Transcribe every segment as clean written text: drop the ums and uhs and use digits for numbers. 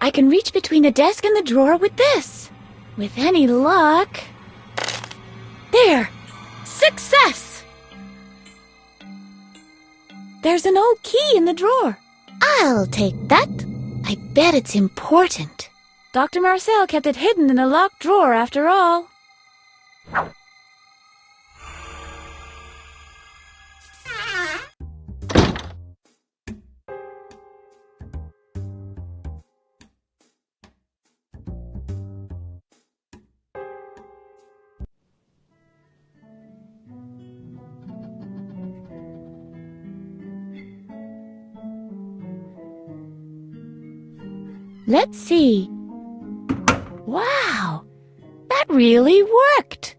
I can reach between the desk and the drawer with this. With any luck... There! Success! There's an old key in the drawer. I'll take that. I bet it's important. Dr. Marcel kept it hidden in a locked drawer after all. Let's see. Wow! That really worked!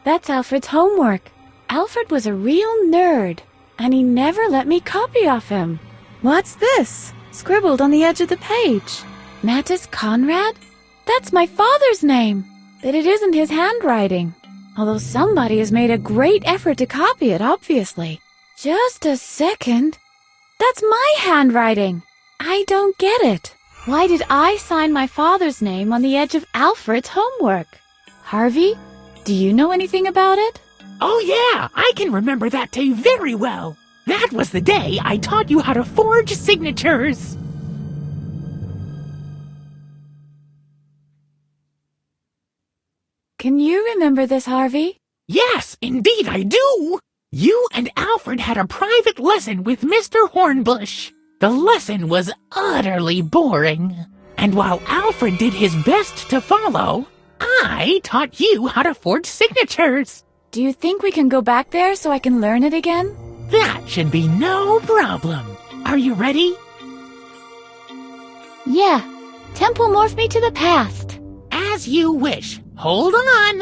That's Alfred's homework. Alfred was a real nerd, and he never let me copy off him. What's this? Scribbled on the edge of the page. Mattis Conrad? That's my father's name. But it isn't his handwriting. Although somebody has made a great effort to copy it, obviously. Just a second. That's my handwriting. I don't get it. Why did I sign my father's name on the edge of Alfred's homework? Harvey, do you know anything about it? Oh yeah, I can remember that day very well. That was the day I taught you how to forge signatures. Can you remember this, Harvey? Yes, indeed I do. You and Alfred had a private lesson with Mr. Hornbush. The lesson was utterly boring. And while Alfred did his best to follow, I taught you how to forge signatures. Do you think we can go back there so I can learn it again? That should be no problem. Are you ready? Yeah. Temple morph me to the past. As you wish. Hold on.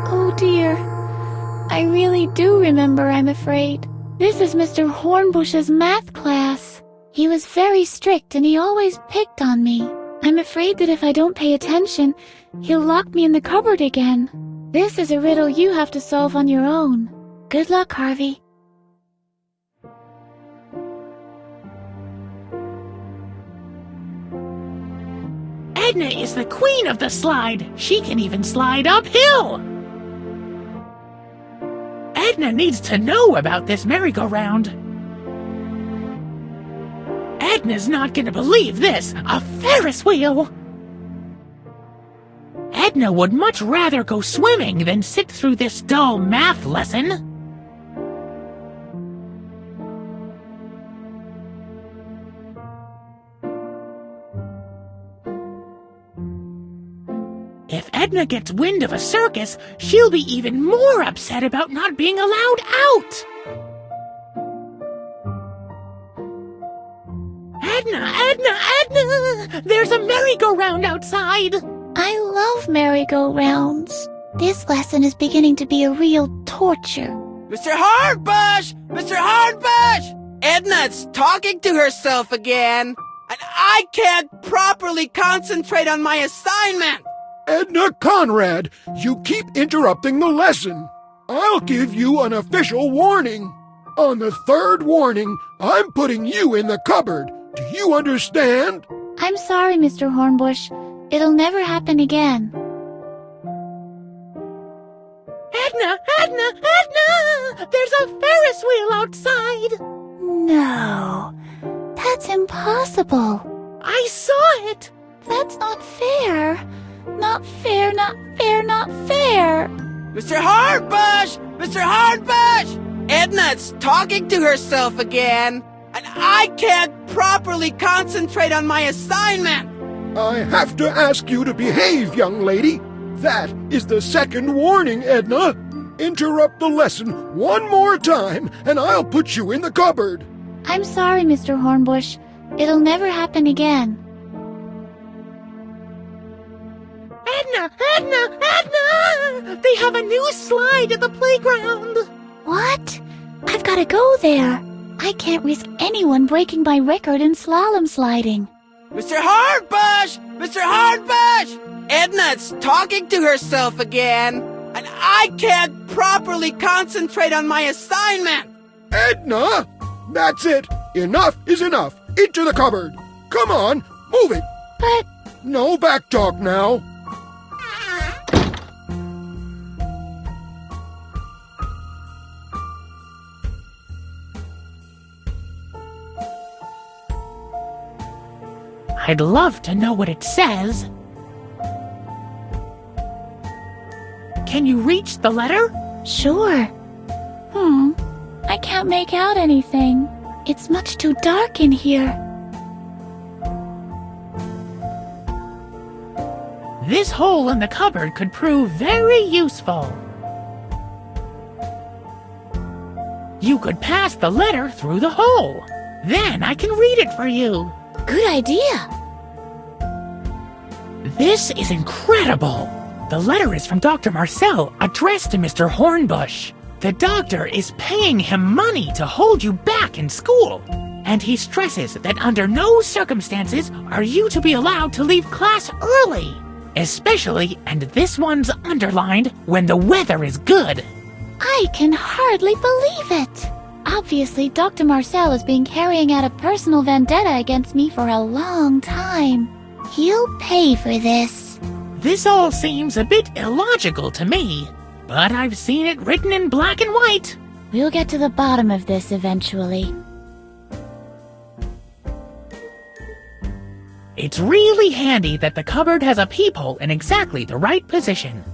Oh dear. I really do remember, I'm afraid. This is Mr. Hornbush's math class. He was very strict and he always picked on me. I'm afraid that if I don't pay attention, he'll lock me in the cupboard again. This is a riddle you have to solve on your own. Good luck, Harvey. Edna is the queen of the slide. She can even slide uphill. Edna needs to know about this merry-go-round. Edna's not gonna believe this. A Ferris wheel! Edna would much rather go swimming than sit through this dull math lesson. If Edna gets wind of a circus, she'll be even more upset about not being allowed out. Edna! There's a merry-go-round outside. I love merry-go-rounds. This lesson is beginning to be a real torture. Mr. Hornbush! Mr. Hornbush! Edna's talking to herself again. And I can't properly concentrate on my assignment. Edna Conrad, you keep interrupting the lesson. I'll give you an official warning. On the third warning, I'm putting you in the cupboard. Do you understand? I'm sorry, Mr. Hornbush. It'll never happen again. Edna! There's a Ferris wheel outside! No, that's impossible. I saw it! That's not fair. Not fair, not fair, not fair. Mr. Hornbush! Mr. Hornbush! Edna's talking to herself again. And I can't properly concentrate on my assignment. I have to ask you to behave, young lady. That is the second warning, Edna. Interrupt the lesson one more time, and I'll put you in the cupboard. I'm sorry, Mr. Hornbush. It'll never happen again. Edna! They have a new slide at the playground. What? I've got to go there. I can't risk anyone breaking my record in slalom sliding. Mr. Hardbush! Mr. Hardbush! Edna's talking to herself again, and I can't properly concentrate on my assignment! Edna! That's it! Enough is enough! Into the cupboard! Come on, move it! But No back talk now! I'd love to know what it says. Can you reach the letter? sure. I can't make out anything. It's much too dark in here. This hole in the cupboard could prove very useful. You could pass the letter through the hole. Then I can read it for you. Good idea. This is incredible! The letter is from Dr. Marcel, addressed to Mr. Hornbush. The doctor is paying him money to hold you back in school. And he stresses that under no circumstances are you to be allowed to leave class early. Especially, and this one's underlined, when the weather is good. I can hardly believe it. Obviously, Dr. Marcel has been carrying out a personal vendetta against me for a long time. He'll pay for this. This all seems a bit illogical to me, but I've seen it written in black and white. We'll get to the bottom of this eventually. It's really handy that the cupboard has a peephole in exactly the right position.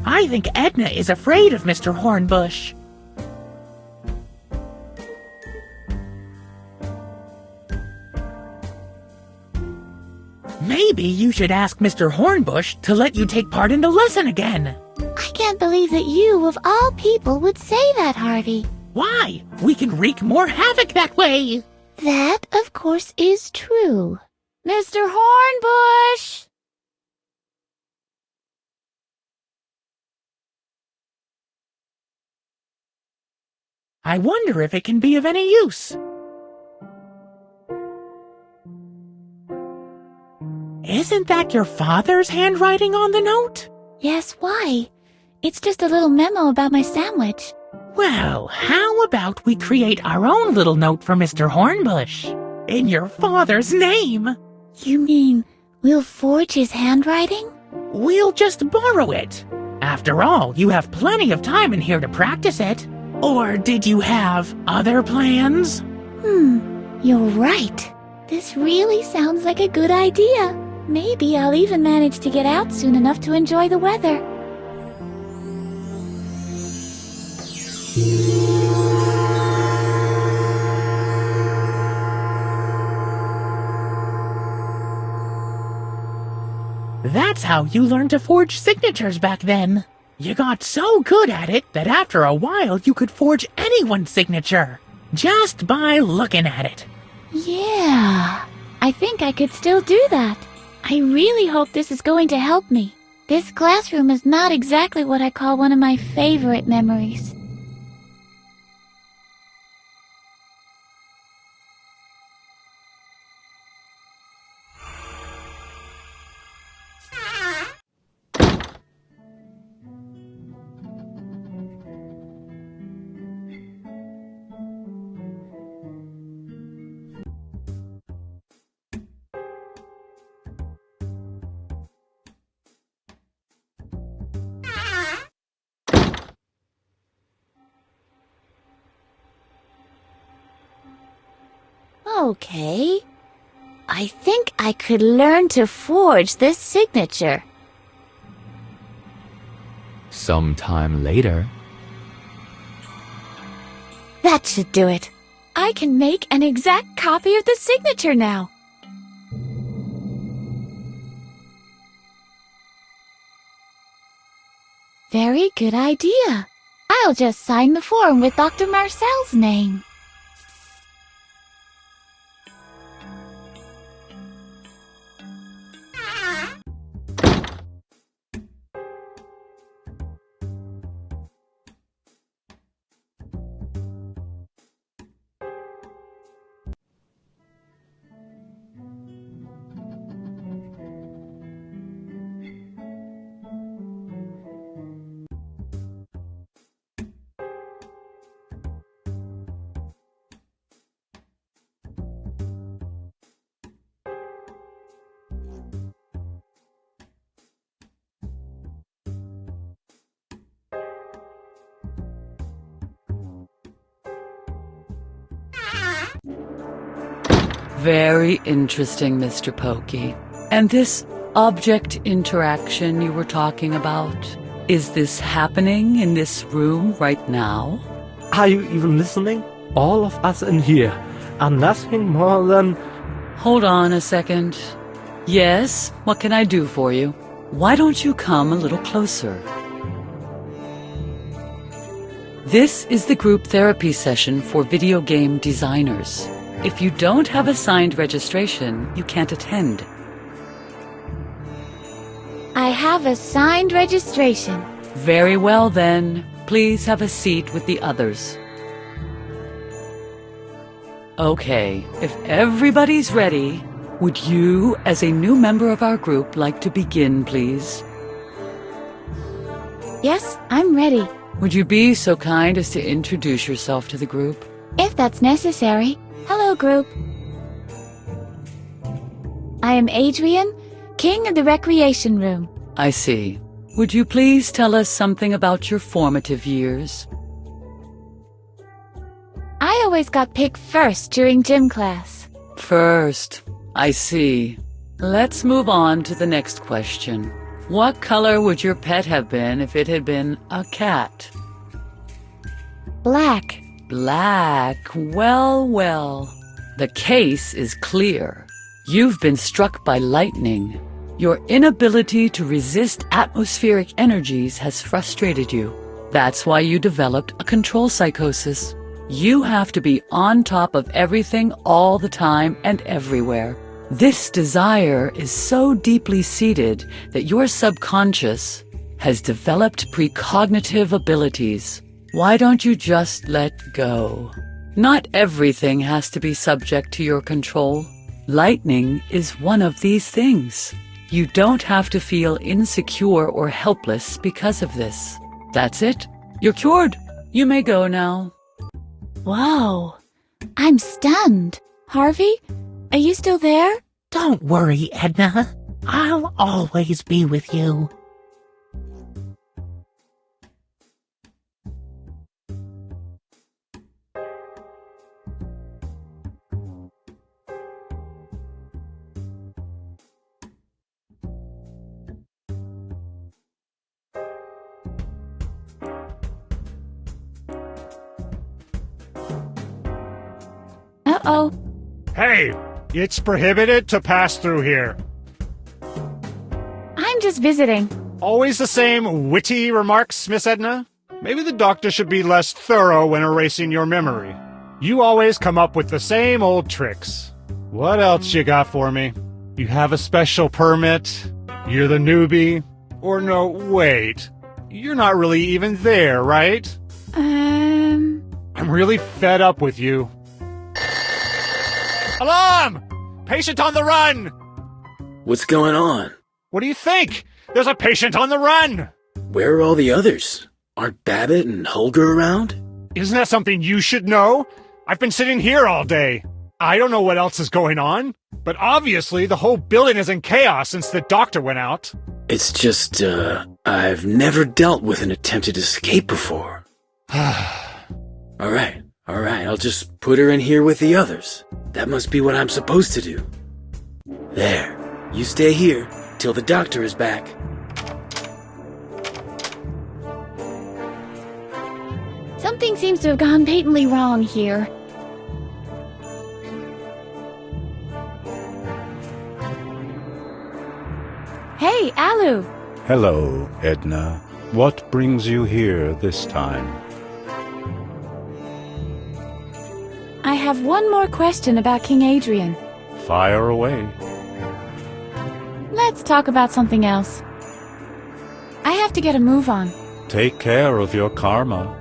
I think Edna is afraid of Mr. Hornbush. Maybe you should ask Mr. Hornbush to let you take part in the lesson again. I can't believe that you, of all people, would say that, Harvey. Why? We can wreak more havoc that way. That, of course, is true. Mr. Hornbush! I wonder if it can be of any use. Isn't that your father's handwriting on the note? Yes, why? It's just a little memo about my sandwich. Well, how about we create our own little note for Mr. Hornbush? In your father's name. You mean we'll forge his handwriting? We'll just borrow it. After all, you have plenty of time in here to practice it. Or did you have other plans? You're right. This really sounds like a good idea. Maybe I'll even manage to get out soon enough to enjoy the weather. That's how you learned to forge signatures back then. You got so good at it that after a while you could forge anyone's signature, just by looking at it. Yeah, I think I could still do that. I really hope this is going to help me. This classroom is not exactly what I call one of my favorite memories. Okay. I think I could learn to forge this signature. Sometime later. That should do it. I can make an exact copy of the signature now. Very good idea. I'll just sign the form with Dr. Marcel's name. Very interesting, Mr. Pokey. And this object interaction you were talking about, is this happening in this room right now? Are you even listening? All of us in here are nothing more than... Hold on a second. Yes, what can I do for you? Why don't you come a little closer? This is the group therapy session for video game designers. If you don't have a signed registration, you can't attend. I have a signed registration. Very well then. Please have a seat with the others. Okay, if everybody's ready, would you, as a new member of our group, like to begin, please? Yes, I'm ready. Would you be so kind as to introduce yourself to the group? If that's necessary. Hello, group. I am Adrian, king of the recreation room. I see. Would you please tell us something about your formative years? I always got picked first during gym class. First, I see. Let's move on to the next question. What color would your pet have been if it had been a cat? Black. Black. Well, well. The case is clear. You've been struck by lightning. Your inability to resist atmospheric energies has frustrated you. That's why you developed a control psychosis. You have to be on top of everything all the time and everywhere. This desire is so deeply seated that your subconscious has developed precognitive abilities. Why don't you just let go? Not everything has to be subject to your control. Lightning is one of these things. You don't have to feel insecure or helpless because of this. That's it. You're cured. You may go now. Whoa. I'm stunned. Harvey, are you still there? Don't worry, Edna. I'll always be with you. Uh-oh. Hey, it's prohibited to pass through here. I'm just visiting. Always the same witty remarks, Miss Edna? Maybe the doctor should be less thorough when erasing your memory. You always come up with the same old tricks. What else you got for me? You have a special permit? You're the newbie? Or no, wait. You're not really even there, right? I'm really fed up with you. Alarm! Patient on the run! What's going on? What do you think? There's a patient on the run! Where are all the others? Aren't Babbitt and Holger around? Isn't that something you should know? I've been sitting here all day. I don't know what else is going on, but obviously the whole building is in chaos since the doctor went out. It's just, I've never dealt with an attempted escape before. Alright, I'll just put her in here with the others. That must be what I'm supposed to do. There, you stay here till the doctor is back. Something seems to have gone patently wrong here. Hey, Alu! Hello, Edna. What brings you here this time? I have one more question about King Adrian. Fire away. Let's talk about something else. I have to get a move on. Take care of your karma.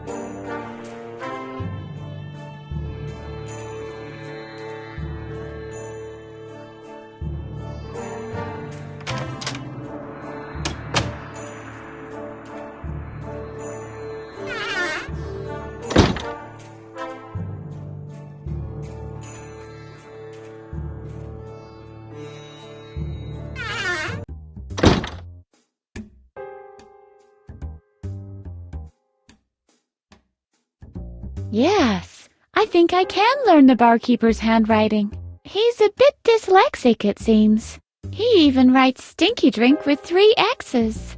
Yes, I think I can learn the barkeeper's handwriting. He's a bit dyslexic, it seems. He even writes stinky drink with 3 X's.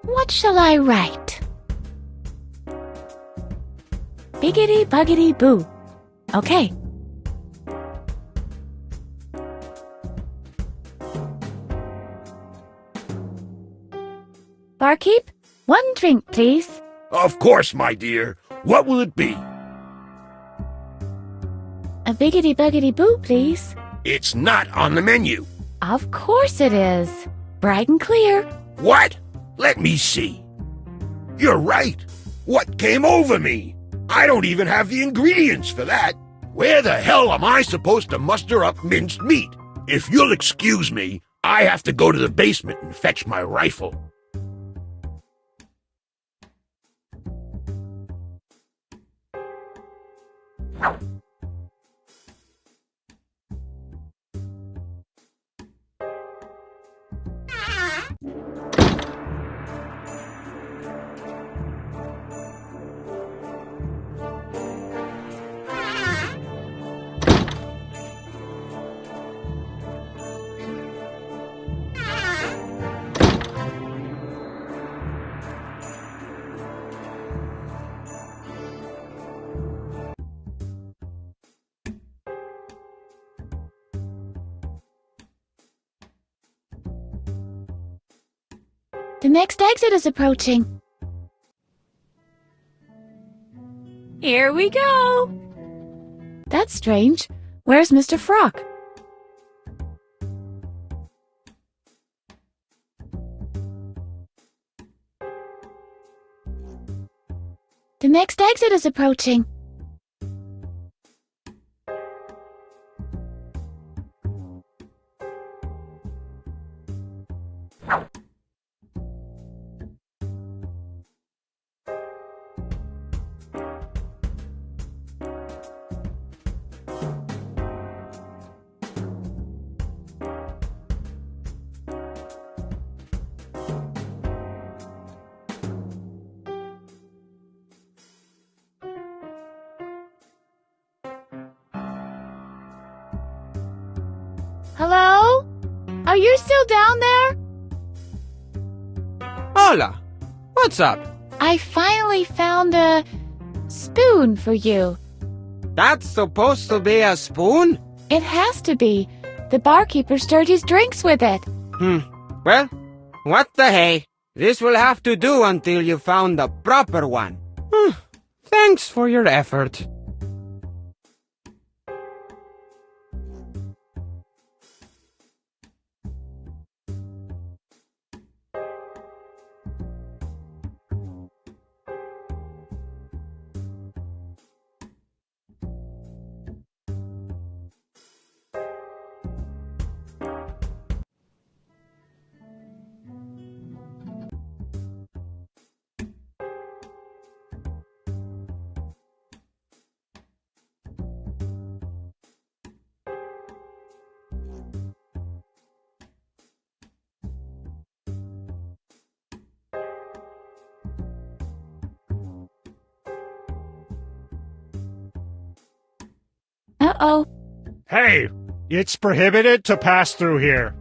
What shall I write? Biggity buggity boo. Okay. Barkeep, 1 drink, please. Of course, my dear. What will it be? A biggity buggity boo, please. It's not on the menu. Of course it is. Bright and clear. What? Let me see. You're right. What came over me? I don't even have the ingredients for that. Where the hell am I supposed to muster up minced meat? If you'll excuse me, I have to go to the basement and fetch my rifle. The next exit is approaching. Here we go. That's strange. Where's Mr. Frock? The next exit is approaching. Hello? Are you still down there? Hola. What's up? I finally found a spoon for you. That's supposed to be a spoon? It has to be. The barkeeper stirred his drinks with it. Well, what the hey? This will have to do until you found the proper one. Thanks for your effort. Uh-oh. Hey, it's prohibited to pass through here.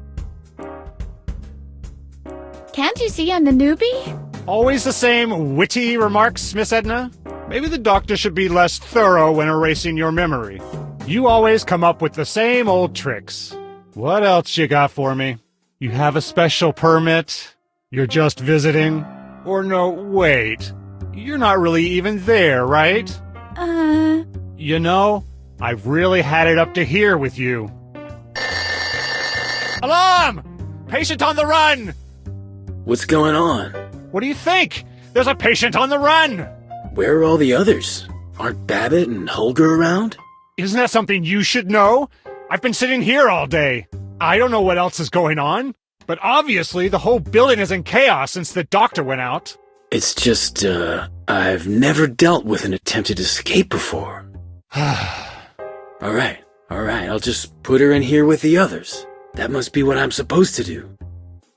Can't you see I'm the newbie? Always the same witty remarks, Miss Edna? Maybe the doctor should be less thorough when erasing your memory. You always come up with the same old tricks. What else you got for me? You have a special permit? You're just visiting? Or no, wait. You're not really even there, right? You know, I've really had it up to here with you. Alarm! Patient on the run! What's going on? What do you think? There's a patient on the run! Where are all the others? Aren't Babbitt and Holger around? Isn't that something you should know? I've been sitting here all day. I don't know what else is going on. But obviously the whole building is in chaos since the doctor went out. It's just, I've never dealt with an attempted escape before. Alright, I'll just put her in here with the others. That must be what I'm supposed to do.